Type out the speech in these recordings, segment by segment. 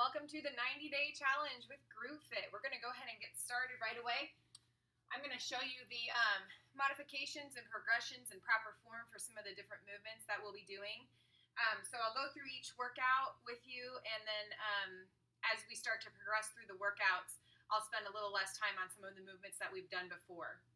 Welcome to the 90-day challenge with GrooveFit. We're going to go ahead and get started right away. I'm going to show you the modifications and progressions and proper form for some of the different movements that we'll be doing. So I'll go through each workout with you, and then as we start to progress through the workouts, I'll spend a little less time on some of the movements that we've done before.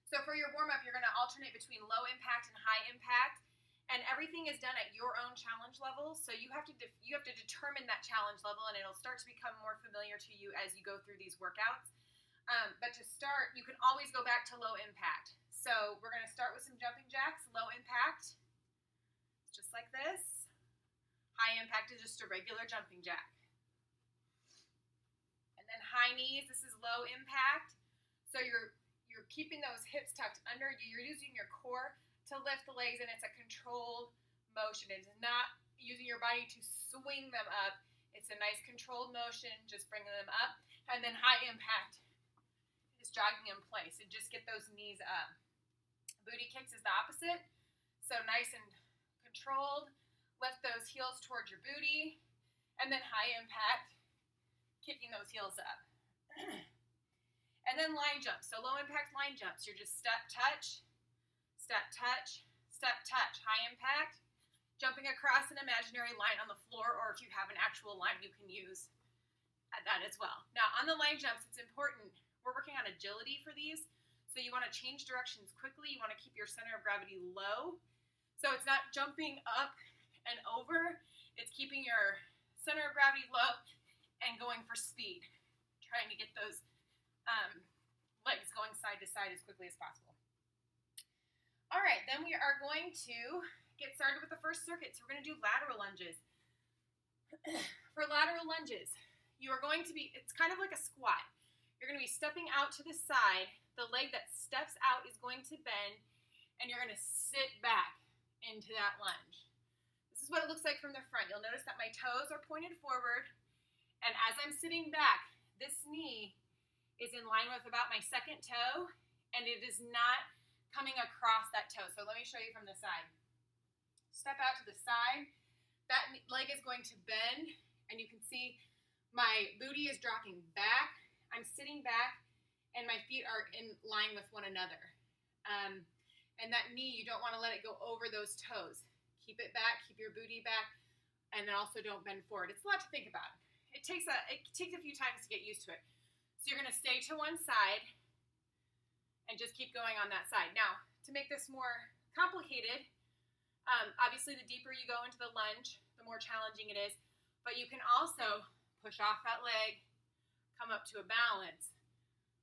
So for your warm-up, you're going to alternate between low impact and high impact. And everything is done at your own challenge level, so you have to determine that challenge level, and it'll start to become more familiar to you as you go through these workouts. But to start, you can always go back to low impact. So we're going to start with some jumping jacks, low impact, just like this. High impact is just a regular jumping jack. And then high knees, this is low impact. So you're keeping those hips tucked under, you're using your core to lift the legs, and it's a controlled motion. It's not using your body to swing them up. It's a nice controlled motion, just bringing them up. And then high impact is jogging in place, and just get those knees up. Booty kicks is the opposite. So nice and controlled. Lift those heels towards your booty. And then high impact, kicking those heels up. And then line jumps. So low impact line jumps. You're just step, touch, step, touch, step, touch. High impact, jumping across an imaginary line on the floor, or if you have an actual line, you can use that as well. Now, on the line jumps, it's important. We're working on agility for these, so you want to change directions quickly. You want to keep your center of gravity low. So it's not jumping up and over. It's keeping your center of gravity low and going for speed, trying to get those legs going side to side as quickly as possible. All right, then we are going to get started with the first circuit. So we're going to do lateral lunges. For lateral lunges, you are going to be, it's kind of like a squat. You're going to be stepping out to the side. The leg that steps out is going to bend, and you're going to sit back into that lunge. This is what it looks like from the front. You'll notice that my toes are pointed forward, and as I'm sitting back, this knee is in line with about my second toe, and it is not coming across that toe. So let me show you from the side. Step out to the side. That leg is going to bend, and you can see my booty is dropping back. I'm sitting back, and my feet are in line with one another. And that knee, you don't want to let it go over those toes. Keep it back, keep your booty back, and then also don't bend forward. It's a lot to think about. It takes a few times to get used to it. So you're going to stay to one side and just keep going on that side. Now, to make this more complicated, obviously the deeper you go into the lunge, the more challenging it is, but you can also push off that leg, come up to a balance,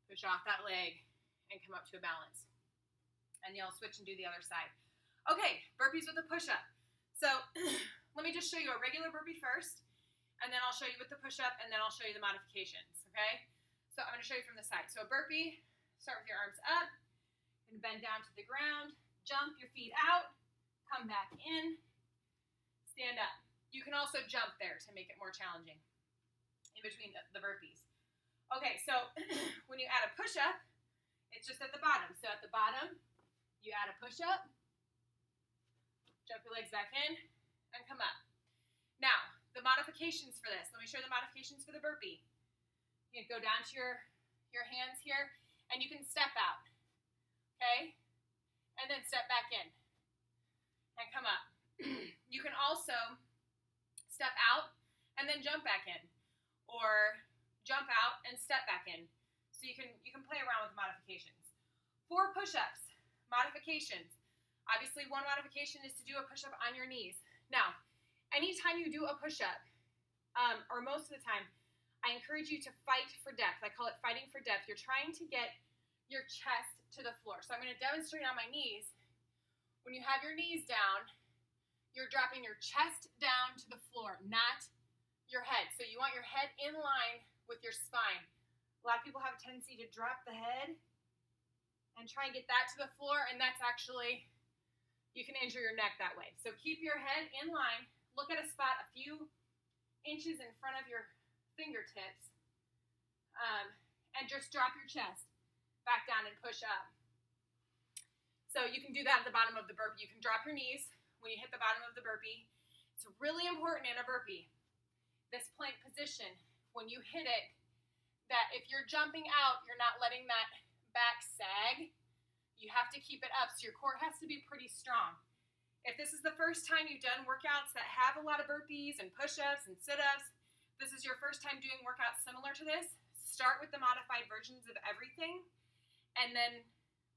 push off that leg, and come up to a balance. And you'll switch and do the other side. Okay, burpees with a push-up. So let me just show you a regular burpee first, and then I'll show you with the push-up, and then I'll show you the modifications, okay? So I'm going to show you from the side. So a burpee, start with your arms up, and bend down to the ground, jump your feet out, come back in, stand up. You can also jump there to make it more challenging in between the burpees. Okay, so when you add a push-up, it's just at the bottom. So at the bottom, you add a push-up, jump your legs back in, and come up. Now, the modifications for this. Let me show you the modifications for the burpee. You can go down to your hands here, and you can step out, okay? And then step back in and come up. You can also step out and then jump back in, or jump out and step back in. So you can play around with modifications. For push-ups, modifications. Obviously, one modification is to do a push-up on your knees. Now, anytime you do a push-up, or most of the time, I encourage you to fight for depth. I call it fighting for depth. You're trying to get your chest to the floor. So I'm going to demonstrate on my knees. When you have your knees down, you're dropping your chest down to the floor, not your head. So you want your head in line with your spine. A lot of people have a tendency to drop the head and try and get that to the floor, and that's actually, you can injure your neck that way. So keep your head in line. Look at a spot a few inches in front of your fingertips, and just drop your chest back down and push up. So you can do that at the bottom of the burpee. You can drop your knees when you hit the bottom of the burpee. It's really important in a burpee this plank position, when you hit it, that if you're jumping out, you're not letting that back sag. You have to keep it up, so your core has to be pretty strong. If this is the first time you've done workouts that have a lot of burpees and push-ups and sit-ups, this is your first time doing workouts similar to this, start with the modified versions of everything and then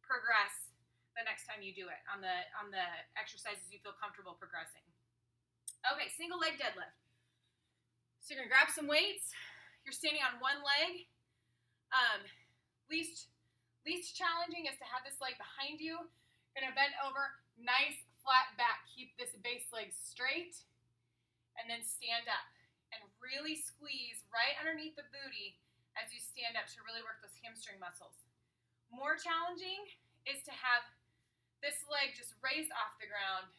progress the next time you do it on the exercises you feel comfortable progressing. Okay, single leg deadlift. So you're gonna grab some weights. You're standing on one leg. Least challenging is to have this leg behind you. You're gonna bend over, nice flat back. Keep this base leg straight, and then stand up. And really squeeze right underneath the booty as you stand up to really work those hamstring muscles. More challenging is to have this leg just raised off the ground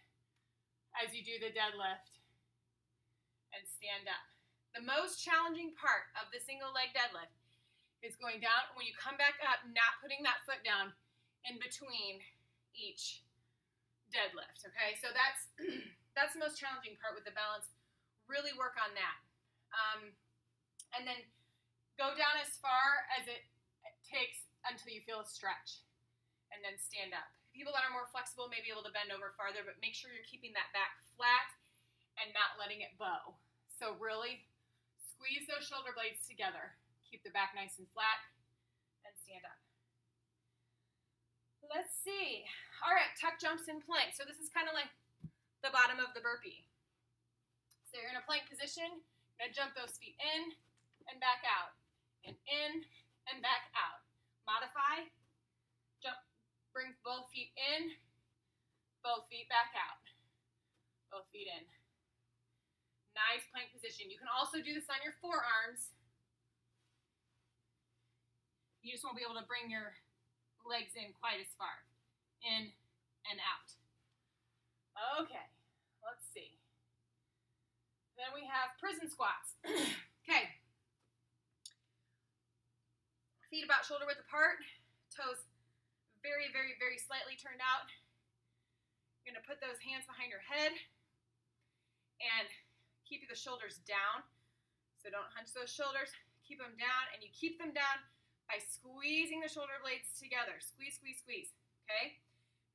as you do the deadlift and stand up. The most challenging part of the single leg deadlift is going down. When you come back up, not putting that foot down in between each deadlift, okay? So that's the most challenging part with the balance. Really work on that. And then go down as far as it takes until you feel a stretch, and then stand up. People that are more flexible may be able to bend over farther, but make sure you're keeping that back flat and not letting it bow. So really squeeze those shoulder blades together. Keep the back nice and flat, and stand up. Let's see. All right, tuck jumps in plank. So this is kind of like the bottom of the burpee. So you're in a plank position. You're going to jump those feet in and back out, and in and back out. Modify. Jump. Bring both feet in, both feet back out, both feet in. Nice plank position. You can also do this on your forearms. You just won't be able to bring your legs in quite as far. In and out. Okay, let's see. Then we have prison squats. Okay. Feet about shoulder width apart, toes very, very, very slightly turned out. You're going to put those hands behind your head and keep the shoulders down. So don't hunch those shoulders. Keep them down, and you keep them down by squeezing the shoulder blades together. Squeeze, squeeze, squeeze. Okay?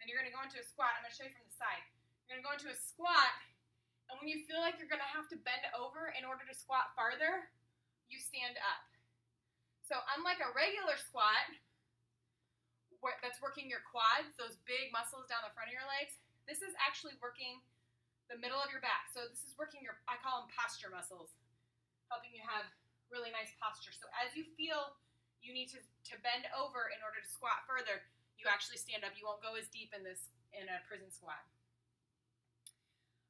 Then you're going to go into a squat. I'm going to show you from the side. You're going to go into a squat, and when you feel like you're going to have to bend over in order to squat farther, you stand up. So unlike a regular squat, that's working your quads, those big muscles down the front of your legs, this is actually working the middle of your back. So this is working your, I call them posture muscles, helping you have really nice posture. So as you feel you need to bend over in order to squat further, you actually stand up. You won't go as deep in a prison squat.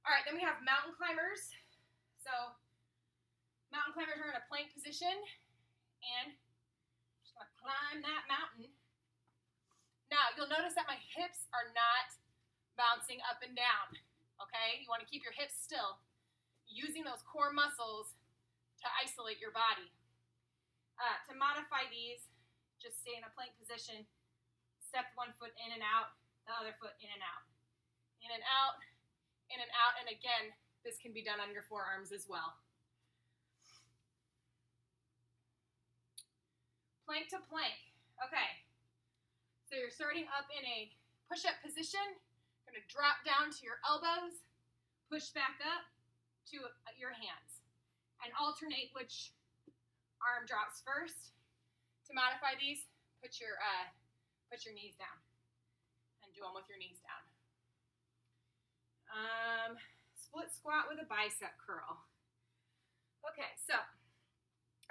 All right, then we have mountain climbers. So mountain climbers are in a plank position, and just gonna climb that mountain. Now, you'll notice that my hips are not bouncing up and down, okay? You want to keep your hips still, using those core muscles to isolate your body. To modify these, just stay in a plank position, step one foot in and out, the other foot in and out. In and out, in and out, and again, this can be done on your forearms as well. Plank to plank, okay. So you're starting up in a push-up position. You're going to drop down to your elbows, push back up to your hands, and alternate which arm drops first. To modify these, put your knees down, and do them with your knees down. Split squat with a bicep curl. Okay, so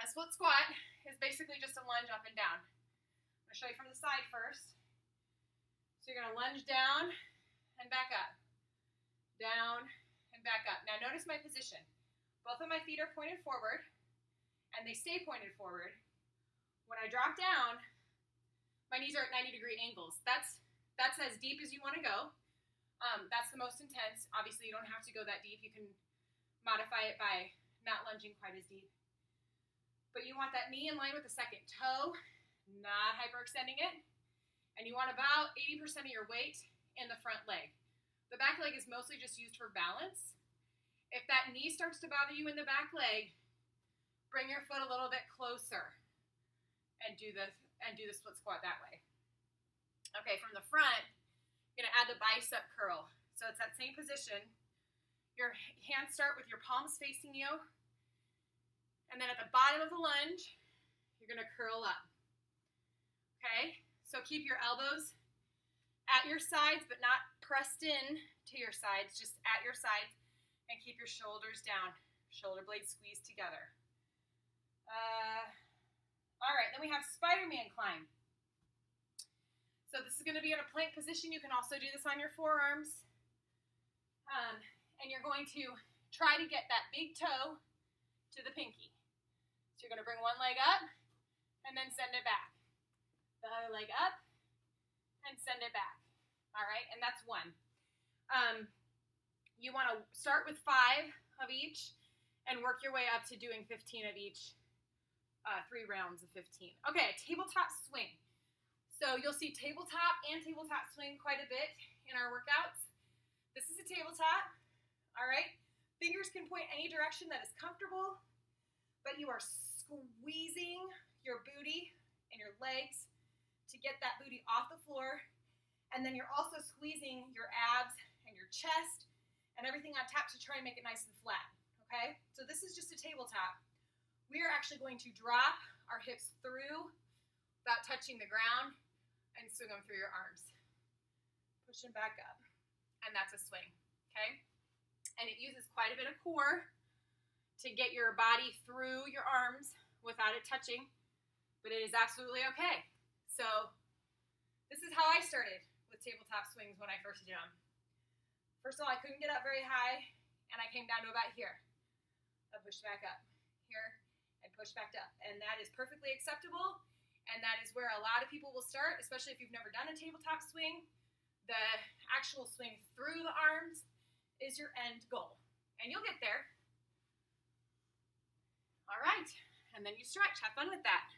a split squat is basically just a lunge up and down. I'm going to show you from the side first. So you're going to lunge down and back up. Down and back up. Now notice my position. Both of my feet are pointed forward, and they stay pointed forward. When I drop down, my knees are at 90-degree angles. That's as deep as you want to go. That's the most intense. Obviously, you don't have to go that deep. You can modify it by not lunging quite as deep. But you want that knee in line with the second toe, not hyperextending it. And you want about 80% of your weight in the front leg. The back leg is mostly just used for balance. If that knee starts to bother you in the back leg, Bring your foot a little bit closer and do the split squat that way. Okay, from the front, you're gonna add the bicep curl. So it's that same position. Your hands start with your palms facing you. And then at the bottom of the lunge, you're gonna curl up. Okay, so keep your elbows at your sides, but not pressed in to your sides, just at your sides, and keep your shoulders down. Shoulder blades squeezed together. All right, then we have Spider-Man climb. So this is going to be in a plank position. You can also do this on your forearms. And you're going to try to get that big toe to the pinky. So you're going to bring one leg up and then send it back. The other leg up and send it back. All right, and that's one. You want to start with 5 of each and work your way up to doing 15 of each, 3 rounds of 15. Okay, tabletop swing. So you'll see tabletop and tabletop swing quite a bit in our workouts. This is a tabletop, all right? Fingers can point any direction that is comfortable, but you are squeezing your booty and your legs to get that booty off the floor, and then you're also squeezing your abs and your chest and everything on top to try and make it nice and flat, okay? So this is just a tabletop. We are actually going to drop our hips through without touching the ground and swing them through your arms. Push them back up. And that's a swing, okay? And it uses quite a bit of core to get your body through your arms without it touching, but it is absolutely okay. So this is how I started with tabletop swings when I first did them. First of all, I couldn't get up very high, and I came down to about here. I pushed back up, here, and push back up. And that is perfectly acceptable. And that is where a lot of people will start, especially if you've never done a tabletop swing. The actual swing through the arms is your end goal. And you'll get there. All right. And then you stretch. Have fun with that.